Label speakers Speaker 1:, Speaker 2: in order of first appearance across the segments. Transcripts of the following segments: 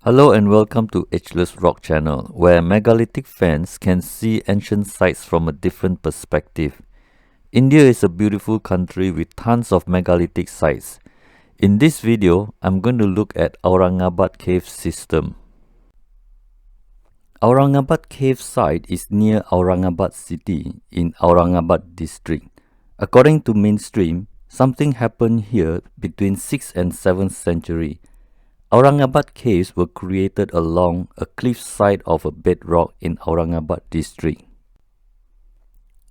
Speaker 1: Hello and welcome to Ageless Rock Channel, where megalithic fans can see ancient sites from a different perspective. India is a beautiful country with tons of megalithic sites. In this video, I'm going to look at Aurangabad Caves system. Aurangabad Cave site is near Aurangabad city in Aurangabad district. According to mainstream, something happened here between 6th and 7th century. Aurangabad Caves were created along a cliff side of a bedrock in Aurangabad district.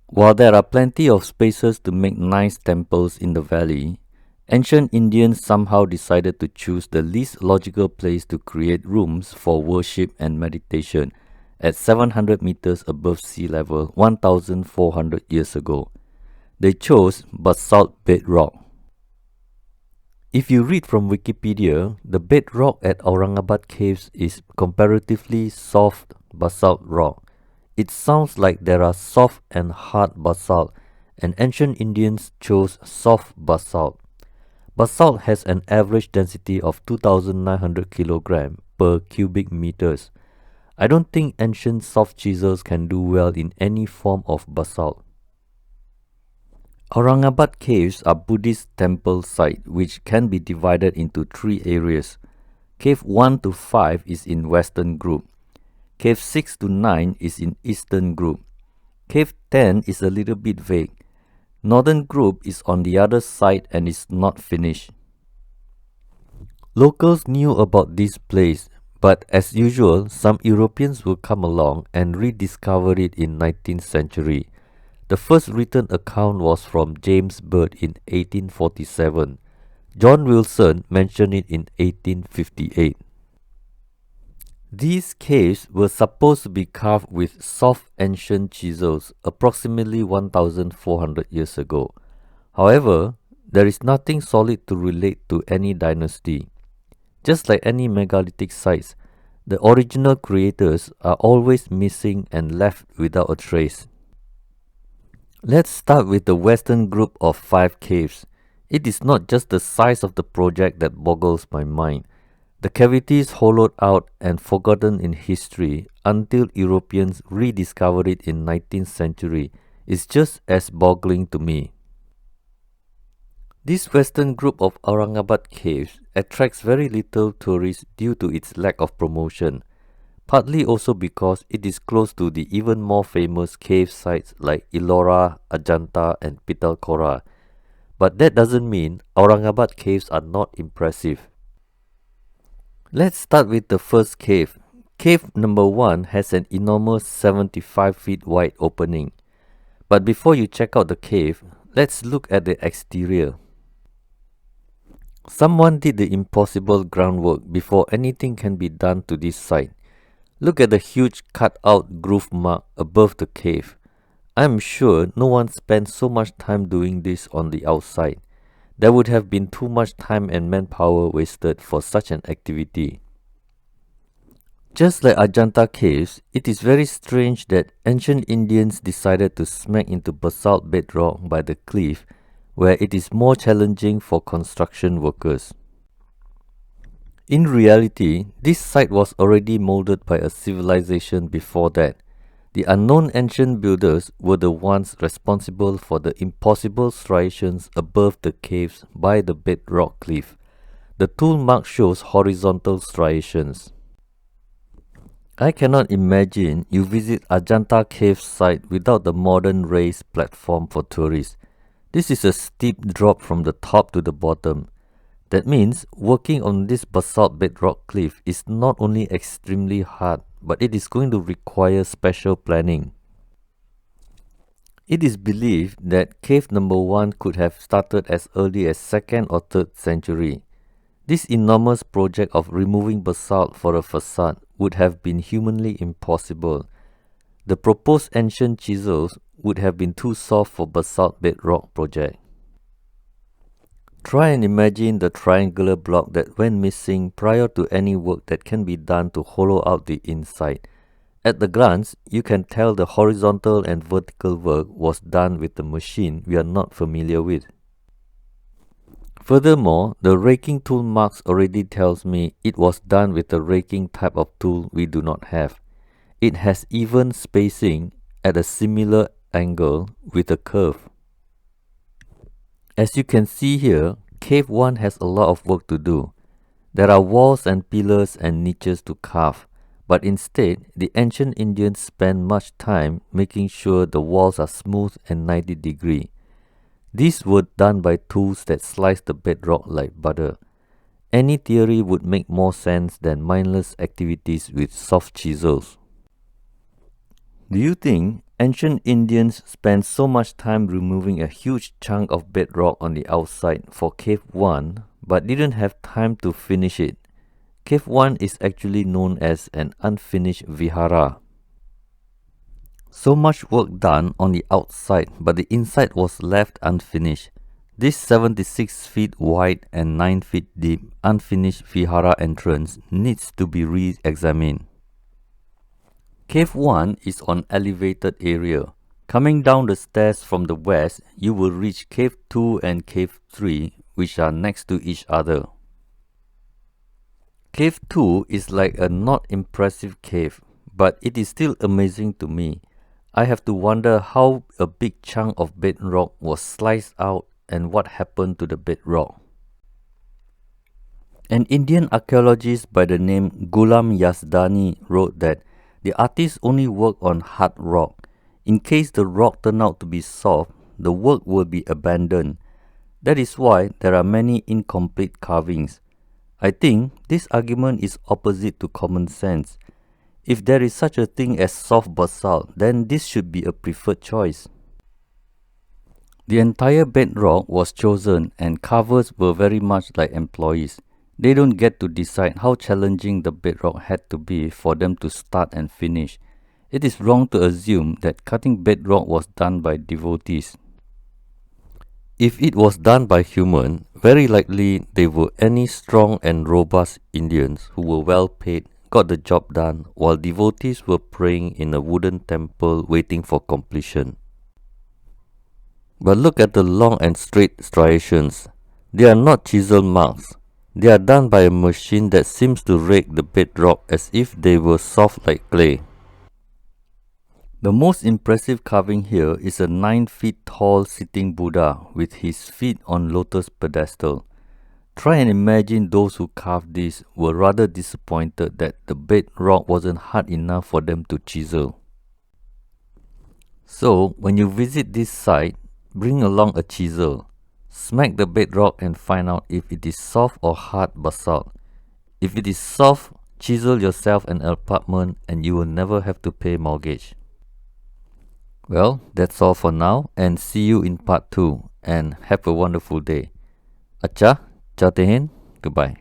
Speaker 1: While there are plenty of spaces to make nice temples in the valley, ancient Indians somehow decided to choose the least logical place to create rooms for worship and meditation at 700 meters above sea level 1400 years ago. They chose basalt bedrock. If you read from Wikipedia, the bedrock at Aurangabad Caves is comparatively soft basalt rock. It sounds like there are soft and hard basalt, and ancient Indians chose soft basalt. Basalt has an average density of 2,900 kg per cubic meters. I don't think ancient soft chisels can do well in any form of basalt. Aurangabad Caves are Buddhist temple site which can be divided into three areas. Cave 1 to 5 is in western group. Cave 6 to 9 is in eastern group. Cave 10 is a little bit vague. Northern group is on the other side and is not finished. Locals knew about this place, but as usual, some Europeans will come along and rediscover it in 19th century. The first written account was from James Bird in 1847. John Wilson mentioned it in 1858. These caves were supposed to be carved with soft ancient chisels approximately 1400 years ago. However, there is nothing solid to relate to any dynasty. Just like any megalithic sites, the original creators are always missing and left without a trace. Let's start with the western group of 5 caves. It is not just the size of the project that boggles my mind. The cavities hollowed out and forgotten in history until Europeans rediscovered it in 19th century is just as boggling to me. This western group of Aurangabad Caves attracts very little tourists due to its lack of promotion, partly also because it is close to the even more famous cave sites like Ellora, Ajanta and Pitalkhora. But that doesn't mean Aurangabad Caves are not impressive. Let's start with the first cave. Cave number 1 has an enormous 75 feet wide opening. But before you check out the cave, let's look at the exterior. Someone did the impossible groundwork before anything can be done to this site. Look at the huge cut-out groove mark above the cave. I'm sure no one spent so much time doing this on the outside. There would have been too much time and manpower wasted for such an activity. Just like Ajanta Caves, it is very strange that ancient Indians decided to smack into basalt bedrock by the cliff, where it is more challenging for construction workers. In reality, this site was already molded by a civilization before that. The unknown ancient builders were the ones responsible for the impossible striations above the caves by the bedrock cliff. The tool mark shows horizontal striations. I cannot imagine you visit Ajanta Cave site without the modern raised platform for tourists. This is a steep drop from the top to the bottom. That means working on this basalt bedrock cliff is not only extremely hard, but it is going to require special planning. It is believed that cave number 1 could have started as early as 2nd or 3rd century. This enormous project of removing basalt for a facade would have been humanly impossible. The proposed ancient chisels would have been too soft for basalt bedrock project. Try and imagine the triangular block that went missing prior to any work that can be done to hollow out the inside. At the glance, you can tell the horizontal and vertical work was done with a machine we are not familiar with. Furthermore, the raking tool marks already tells me it was done with a raking type of tool we do not have. It has even spacing at a similar angle with a curve. As you can see here, Cave 1 has a lot of work to do. There are walls and pillars and niches to carve, but instead, the ancient Indians spent much time making sure the walls are smooth and 90-degree. These were done by tools that slice the bedrock like butter. Any theory would make more sense than mindless activities with soft chisels. Do you think ancient Indians spent so much time removing a huge chunk of bedrock on the outside for Cave 1 but didn't have time to finish it? Cave 1 is actually known as an unfinished vihara. So much work done on the outside, but the inside was left unfinished. This 76 feet wide and 9 feet deep unfinished vihara entrance needs to be re-examined. Cave 1 is on elevated area. Coming down the stairs from the west, you will reach Cave 2 and Cave 3, which are next to each other. Cave 2 is like a not impressive cave, but it is still amazing to me. I have to wonder how a big chunk of bedrock was sliced out and what happened to the bedrock. An Indian archaeologist by the name Ghulam Yazdani wrote that the artist only worked on hard rock. In case the rock turned out to be soft, the work will be abandoned. That is why there are many incomplete carvings. I think this argument is opposite to common sense. If there is such a thing as soft basalt, then this should be a preferred choice. The entire bedrock was chosen and carvers were very much like employees. They don't get to decide how challenging the bedrock had to be for them to start and finish. It is wrong to assume that cutting bedrock was done by devotees. If it was done by humans, very likely they were any strong and robust Indians who were well paid, got the job done, while devotees were praying in a wooden temple waiting for completion. But look at the long and straight striations. They are not chisel marks. They are done by a machine that seems to rake the bedrock as if they were soft like clay. The most impressive carving here is a 9 feet tall sitting Buddha with his feet on lotus pedestal. Try and imagine those who carved this were rather disappointed that the bedrock wasn't hard enough for them to chisel. So, when you visit this site, bring along a chisel. Smack the bedrock and find out if it is soft or hard basalt. If it is soft, chisel yourself an apartment and you will never have to pay mortgage. Well, that's all for now and see you in part 2 and have a wonderful day. Acha, Jai Hind, goodbye.